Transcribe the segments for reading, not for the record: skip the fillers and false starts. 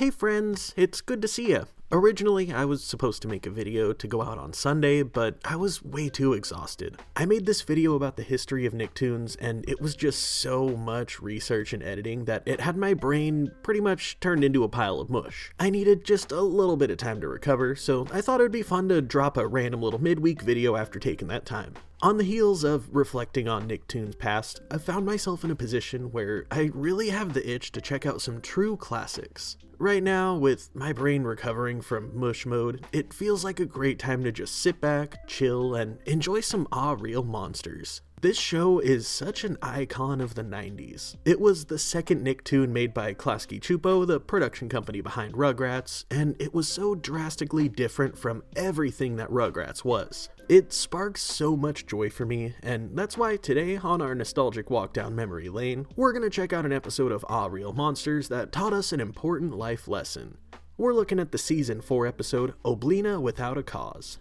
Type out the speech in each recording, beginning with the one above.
Hey friends, it's good to see ya. Originally, I was supposed to make a video to go out on Sunday, but I was way too exhausted. I made this video about the history of Nicktoons, and it was just so much research and editing that it had my brain pretty much turned into a pile of mush. I needed just a little bit of time to recover, so I thought it would be fun to drop a random little midweek video after taking that time. On the heels of reflecting on Nicktoons' past, I found myself in a position where I really have the itch to check out some true classics. Right now, with my brain recovering from mush mode, it feels like a great time to just sit back, chill, and enjoy some real monsters. This show is such an icon of the 90s. It was the second Nicktoon made by Klasky Csupo, the production company behind Rugrats, and it was so drastically different from everything that Rugrats was. It sparks so much joy for me, and that's why today on our nostalgic walk down memory lane, we're gonna check out an episode of Real Monsters that taught us an important life lesson. We're looking at the season 4 episode, Oblina Without a Cause.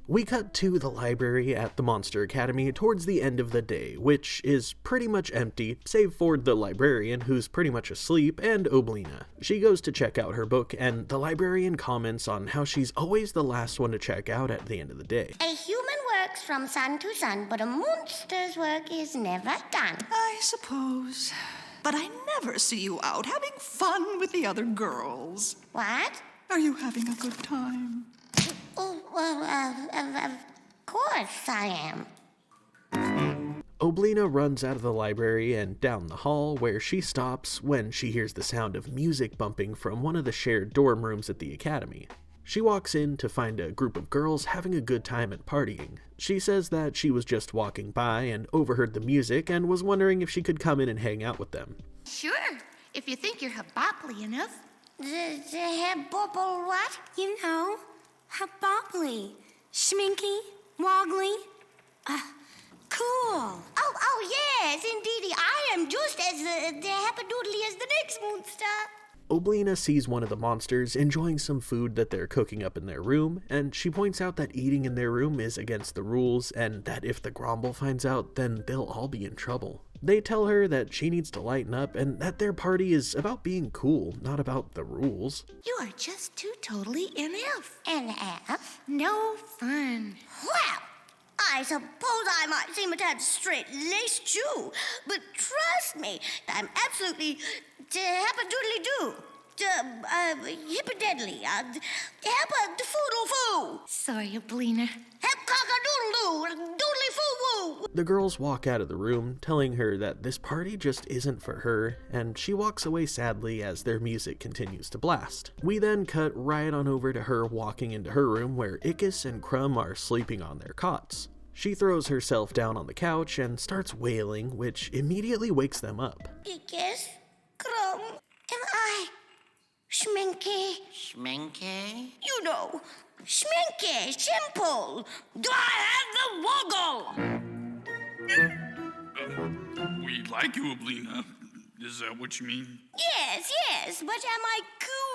We cut to the library at the Monster Academy towards the end of the day, which is pretty much empty, save for the librarian, who's pretty much asleep, and Oblina. She goes to check out her book, and the librarian comments on how she's always the last one to check out at the end of the day. A human works from sun to sun, but a monster's work is never done. I suppose. But I never see you out having fun with the other girls. What? Are you having a good time? Oh, well, of course I am. Oblina runs out of the library and down the hall, where she stops when she hears the sound of music bumping from one of the shared dorm rooms at the academy. She walks in to find a group of girls having a good time at partying. She says that she was just walking by and overheard the music and was wondering if she could come in and hang out with them. Sure, if you think you're haboply enough. The bubble what? You know, haboply, schminky, woggly, cool. Oh, yes, indeedy. I am just as hapadoodly as the next monster. Oblina sees one of the monsters enjoying some food that they're cooking up in their room, and she points out that eating in their room is against the rules, and that if the Grumble finds out, then they'll all be in trouble. They tell her that she needs to lighten up, and that their party is about being cool, not about the rules. You are just too totally NF. NF? No fun. Well, I suppose I might seem a tad straight-laced Jew, but trust me, I'm absolutely hapadoodly-doo. Hippodeadly, happa-foodle-foo. Sorry, Oblina. Hap-cock-a-doodle-doo, doodly-foo-woo. The girls walk out of the room, telling her that this party just isn't for her, and she walks away sadly as their music continues to blast. We then cut right on over to her walking into her room where Ickis and Crumb are sleeping on their cots. She throws herself down on the couch and starts wailing, which immediately wakes them up. Ickis, Crumb, am I Schminky? Schminky? You know, Schminky, simple. Do I have the woggle? We like you, Oblina. Is that what you mean? Yes, but am I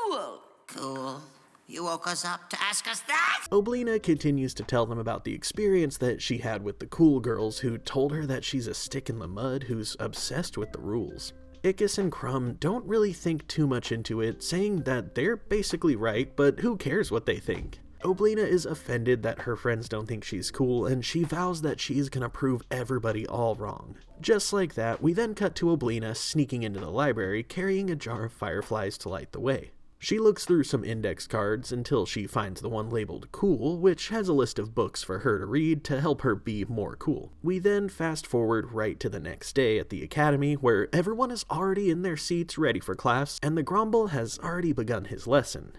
cool? Cool. You woke us up to ask us that? Oblina continues to tell them about the experience that she had with the cool girls who told her that she's a stick in the mud who's obsessed with the rules. Ickis and Crumb don't really think too much into it, saying that they're basically right, but who cares what they think. Oblina is offended that her friends don't think she's cool, and she vows that she's gonna prove everybody all wrong. Just like that, we then cut to Oblina sneaking into the library, carrying a jar of fireflies to light the way. She looks through some index cards until she finds the one labeled Cool, which has a list of books for her to read to help her be more cool. We then fast forward right to the next day at the academy, where everyone is already in their seats ready for class, and the Grumble has already begun his lesson.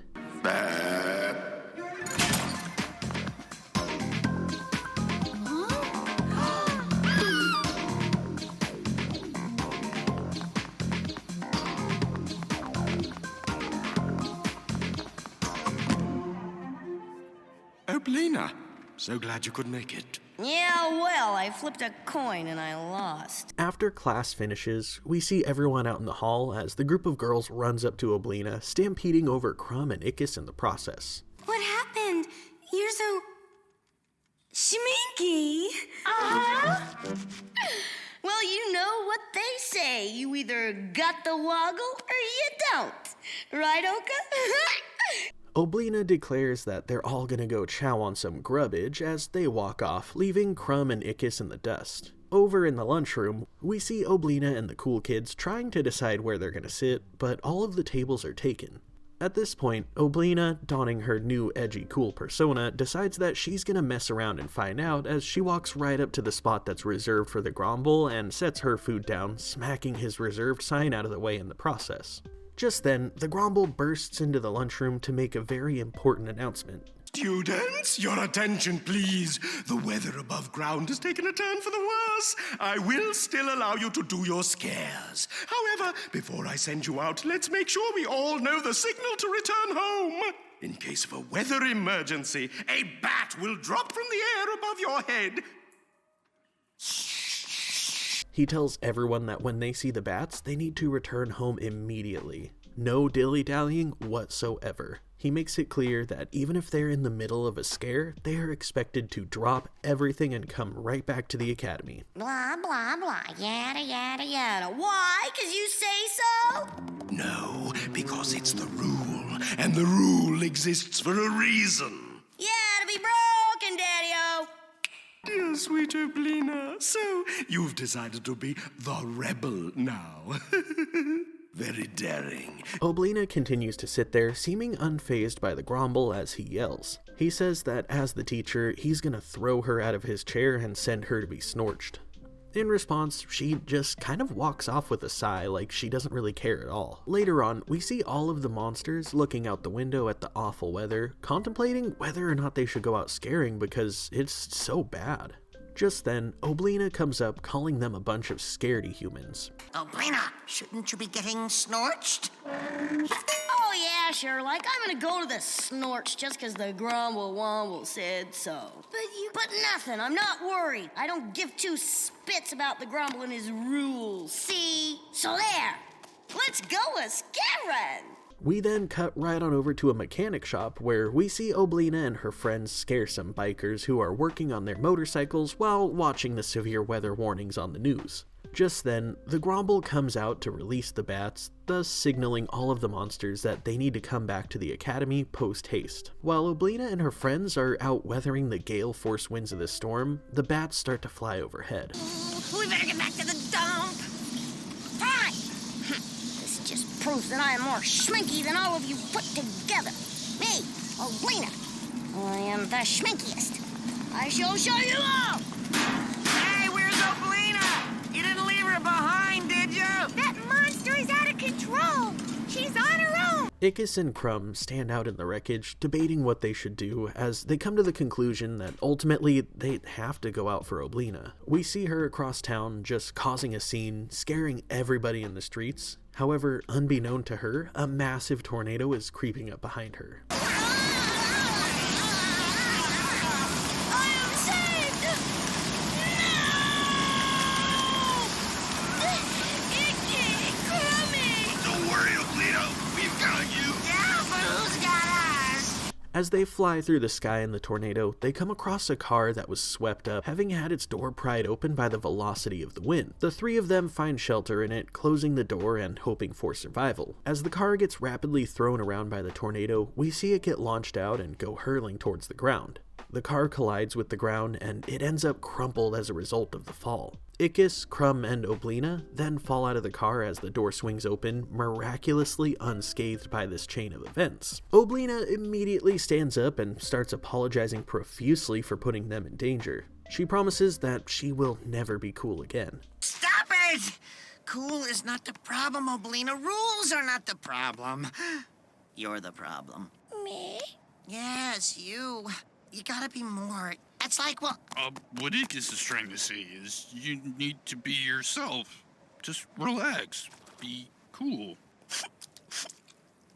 Oblina, so glad you could make it. Yeah, well, I flipped a coin and I lost. After class finishes, we see everyone out in the hall as the group of girls runs up to Oblina, stampeding over Crumb and Ickis in the process. What happened? You're so... schminky. Well, you know what they say. You either got the woggle or you don't. Right, Oka? Oblina declares that they're all gonna go chow on some grubbage as they walk off, leaving Crumb and Ickis in the dust. Over in the lunchroom, we see Oblina and the cool kids trying to decide where they're gonna sit, but all of the tables are taken. At this point, Oblina, donning her new edgy cool persona, decides that she's gonna mess around and find out as she walks right up to the spot that's reserved for the Gromble and sets her food down, smacking his reserved sign out of the way in the process. Just then, the Gromble bursts into the lunchroom to make a very important announcement. Students, your attention, please. The weather above ground has taken a turn for the worse. I will still allow you to do your scares. However, before I send you out, let's make sure we all know the signal to return home. In case of a weather emergency, a bat will drop from the air above your head. He tells everyone that when they see the bats, they need to return home immediately. No dilly-dallying whatsoever. He makes it clear that even if they're in the middle of a scare, they are expected to drop everything and come right back to the academy. Blah, blah, blah, yada, yada, yada. Why? 'Cause you say so? No, because it's the rule, and the rule exists for a reason. Yeah, to be broken, Daddy-O. Dear sweet Oblina, so you've decided to be the rebel now. Very daring. Oblina continues to sit there, seeming unfazed by the Gromble as he yells. He says that as the teacher, he's gonna throw her out of his chair and send her to be snorched. In response, she just kind of walks off with a sigh like she doesn't really care at all. Later on, we see all of the monsters looking out the window at the awful weather, contemplating whether or not they should go out scaring because it's so bad. Just then, Oblina comes up calling them a bunch of scaredy humans. Oblina, shouldn't you be getting snorched? Oh, yeah, sure. Like, I'm gonna go to the snorch just 'cause the Grumble Womble said so. But nothing. I'm not worried. I don't give two spits about the Grumble and his rules. See? So there. Let's go a-scaring. We then cut right on over to a mechanic shop where we see Oblina and her friends scare some bikers who are working on their motorcycles while watching the severe weather warnings on the news. Just then, the Gromble comes out to release the bats, thus signaling all of the monsters that they need to come back to the academy post-haste. While Oblina and her friends are out weathering the gale force winds of the storm, the bats start to fly overhead. We better get back to the dump. Fine. This just proves that I am more schminky than all of you put together. Me, Oblina. I am the schminkiest. I shall show you all. Hey, where's Oblina? You didn't leave her behind, did you? That monster is out of control. She's on her own. Ickis and Crumb stand out in the wreckage, debating what they should do, as they come to the conclusion that ultimately they have to go out for Oblina. We see her across town just causing a scene, scaring everybody in the streets. However, unbeknown to her, a massive tornado is creeping up behind her. As they fly through the sky in the tornado, they come across a car that was swept up, having had its door pried open by the velocity of the wind. The three of them find shelter in it, closing the door and hoping for survival. As the car gets rapidly thrown around by the tornado, we see it get launched out and go hurling towards the ground. The car collides with the ground and it ends up crumpled as a result of the fall. Ickis, Crumb, and Oblina then fall out of the car as the door swings open, miraculously unscathed by this chain of events. Oblina immediately stands up and starts apologizing profusely for putting them in danger. She promises that she will never be cool again. Stop it! Cool is not the problem, Oblina. Rules are not the problem. You're the problem. Me? Yes, you. You gotta be more. It's like, well... What Ickis is trying to say is you need to be yourself. Just relax. Be cool.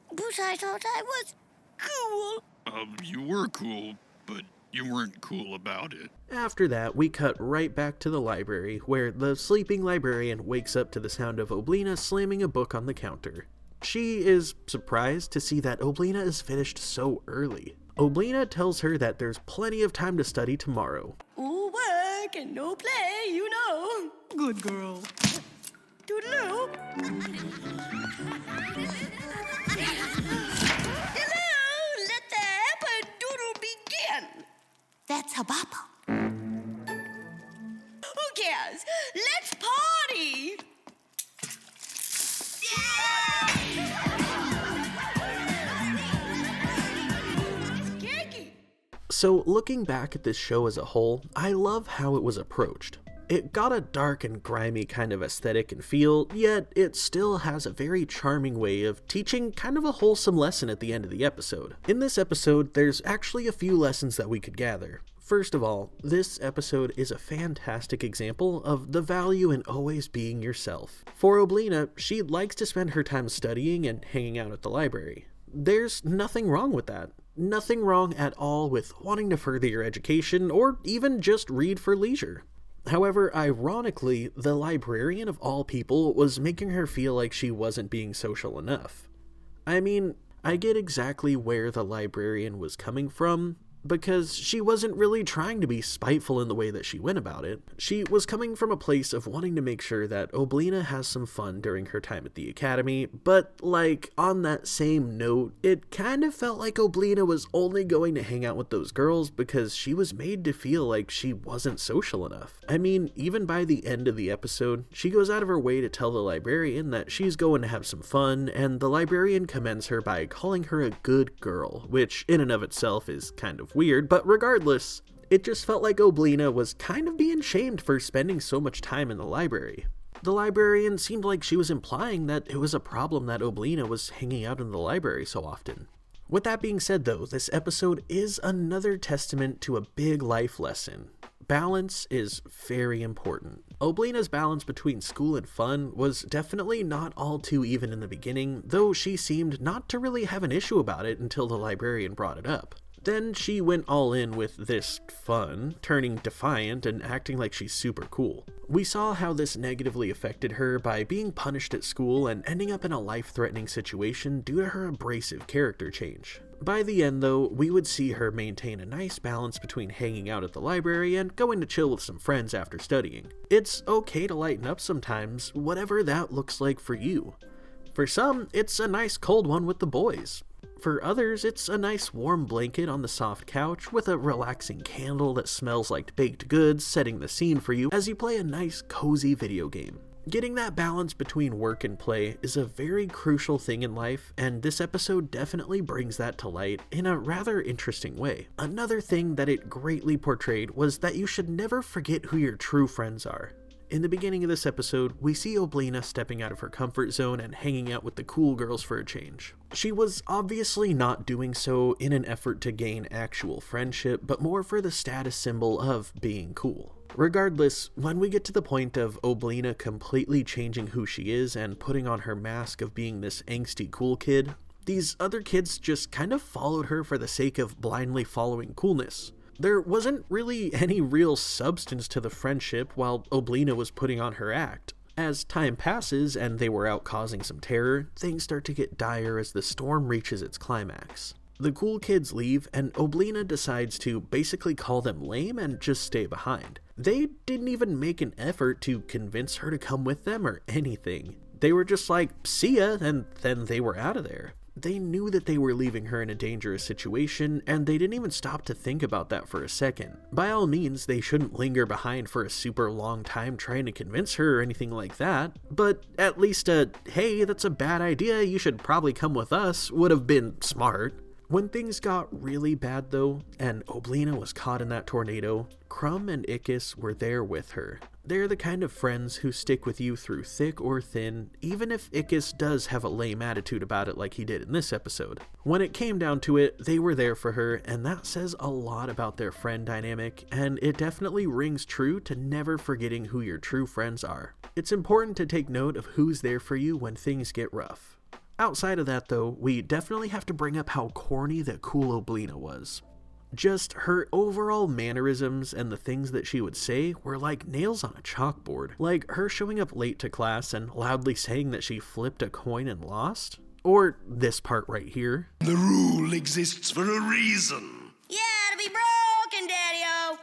But I thought I was cool. You were cool, but you weren't cool about it. After that, we cut right back to the library, where the sleeping librarian wakes up to the sound of Oblina slamming a book on the counter. She is surprised to see that Oblina is finished so early. Oblina tells her that there's plenty of time to study tomorrow. All work and no play, you know. Good girl. Toodaloo. Hello, let the happadoodle begin. That's Habapa. Who cares? Let's party! Cakey! So looking back at this show as a whole, I love how it was approached. It got a dark and grimy kind of aesthetic and feel, yet it still has a very charming way of teaching kind of a wholesome lesson at the end of the episode. In this episode, there's actually a few lessons that we could gather. First of all, this episode is a fantastic example of the value in always being yourself. For Oblina, she likes to spend her time studying and hanging out at the library. There's nothing wrong with that. Nothing wrong at all with wanting to further your education or even just read for leisure. However, ironically, the librarian of all people was making her feel like she wasn't being social enough. I mean, I get exactly where the librarian was coming from, because she wasn't really trying to be spiteful in the way that she went about it. She was coming from a place of wanting to make sure that Oblina has some fun during her time at the academy, but like, on that same note, it kind of felt like Oblina was only going to hang out with those girls because she was made to feel like she wasn't social enough. I mean, even by the end of the episode, she goes out of her way to tell the librarian that she's going to have some fun, and the librarian commends her by calling her a good girl, which in and of itself is kind of weird, but regardless, it just felt like Oblina was kind of being shamed for spending so much time in the library. The librarian seemed like she was implying that it was a problem that Oblina was hanging out in the library so often. With that being said though, this episode is another testament to a big life lesson. Balance is very important. Oblina's balance between school and fun was definitely not all too even in the beginning, though she seemed not to really have an issue about it until the librarian brought it up. Then she went all in with this fun, turning defiant and acting like she's super cool. We saw how this negatively affected her by being punished at school and ending up in a life-threatening situation due to her abrasive character change. By the end though, we would see her maintain a nice balance between hanging out at the library and going to chill with some friends after studying. It's okay to lighten up sometimes, whatever that looks like for you. For some, it's a nice cold one with the boys. For others, it's a nice warm blanket on the soft couch with a relaxing candle that smells like baked goods setting the scene for you as you play a nice cozy video game. Getting that balance between work and play is a very crucial thing in life, and this episode definitely brings that to light in a rather interesting way. Another thing that it greatly portrayed was that you should never forget who your true friends are. In the beginning of this episode, we see Oblina stepping out of her comfort zone and hanging out with the cool girls for a change. She was obviously not doing so in an effort to gain actual friendship, but more for the status symbol of being cool. Regardless, when we get to the point of Oblina completely changing who she is and putting on her mask of being this angsty cool kid, these other kids just kind of followed her for the sake of blindly following coolness. There wasn't really any real substance to the friendship while Oblina was putting on her act. As time passes and they were out causing some terror, things start to get dire as the storm reaches its climax. The cool kids leave and Oblina decides to basically call them lame and just stay behind. They didn't even make an effort to convince her to come with them or anything. They were just like, see ya, and then they were out of there. They knew that they were leaving her in a dangerous situation, and they didn't even stop to think about that for a second. By all means, they shouldn't linger behind for a super long time trying to convince her or anything like that, but at least a, hey, that's a bad idea, you should probably come with us, would have been smart. When things got really bad though, and Oblina was caught in that tornado, Crumb and Ickis were there with her. They're the kind of friends who stick with you through thick or thin, even if Ickis does have a lame attitude about it like he did in this episode. When it came down to it, they were there for her, and that says a lot about their friend dynamic, and it definitely rings true to never forgetting who your true friends are. It's important to take note of who's there for you when things get rough. Outside of that though, we definitely have to bring up how corny the cool Oblina was. Just her overall mannerisms and the things that she would say were like nails on a chalkboard. Like her showing up late to class and loudly saying that she flipped a coin and lost. Or this part right here. The rule exists for a reason. Yeah, to be broken, Daddy-O.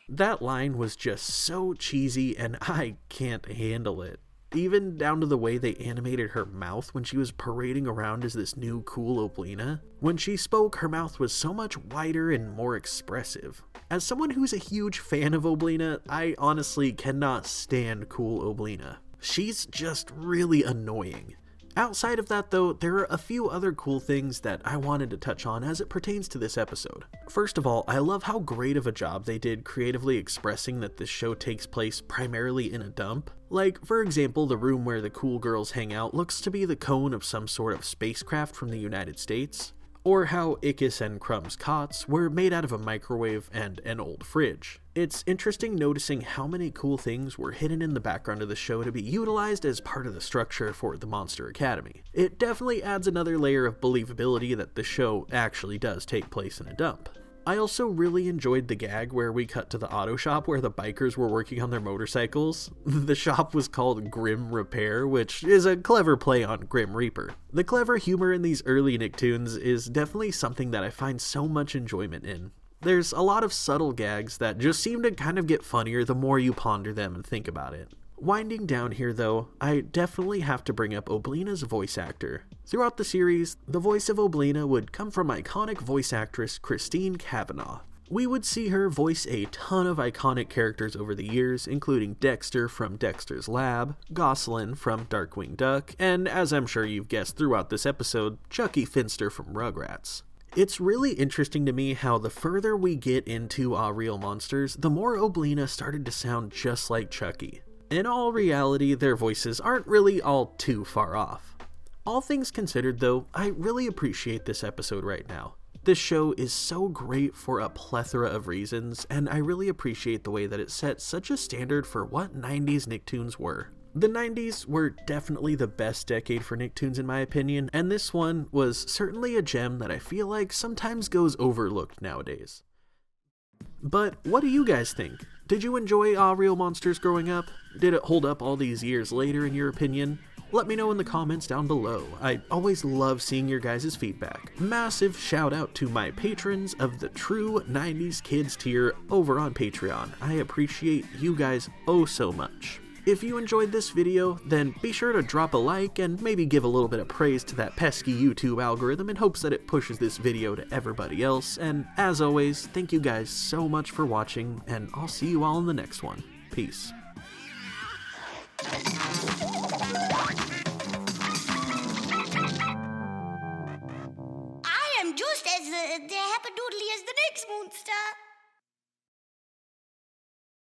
That line was just so cheesy and I can't handle it. Even down to the way they animated her mouth when she was parading around as this new cool Oblina. When she spoke, her mouth was so much wider and more expressive. As someone who's a huge fan of Oblina, I honestly cannot stand cool Oblina. She's just really annoying. Outside of that though, there are a few other cool things that I wanted to touch on as it pertains to this episode. First of all, I love how great of a job they did creatively expressing that this show takes place primarily in a dump. Like, for example, the room where the cool girls hang out looks to be the cone of some sort of spacecraft from the United States. Or how Ickis and Crumb's cots were made out of a microwave and an old fridge. It's interesting noticing how many cool things were hidden in the background of the show to be utilized as part of the structure for the Monster Academy. It definitely adds another layer of believability that the show actually does take place in a dump. I also really enjoyed the gag where we cut to the auto shop where the bikers were working on their motorcycles. The shop was called Grim Repair, which is a clever play on Grim Reaper. The clever humor in these early Nicktoons is definitely something that I find so much enjoyment in. There's a lot of subtle gags that just seem to kind of get funnier the more you ponder them and think about it. Winding down here though, I definitely have to bring up Oblina's voice actor. Throughout the series, the voice of Oblina would come from iconic voice actress Christine Cavanaugh. We would see her voice a ton of iconic characters over the years, including Dexter from Dexter's Lab, Gosselin from Darkwing Duck, and as I'm sure you've guessed throughout this episode, Chucky Finster from Rugrats. It's really interesting to me how the further we get into Real Monsters, the more Oblina started to sound just like Chucky. In all reality, their voices aren't really all too far off. All things considered though, I really appreciate this episode right now. This show is so great for a plethora of reasons, and I really appreciate the way that it set such a standard for what 90s Nicktoons were. The 90s were definitely the best decade for Nicktoons in my opinion, and this one was certainly a gem that I feel like sometimes goes overlooked nowadays. But what do you guys think? Did you enjoy Real Monsters growing up? Did it hold up all these years later in your opinion? Let me know in the comments down below. I always love seeing your guys' feedback. Massive shout out to my patrons of the True 90s Kids tier over on Patreon. I appreciate you guys oh so much. If you enjoyed this video, then be sure to drop a like and maybe give a little bit of praise to that pesky YouTube algorithm in hopes that it pushes this video to everybody else. And as always, thank you guys so much for watching, and I'll see you all in the next one. Peace. I am just as happadoodly as the next monster.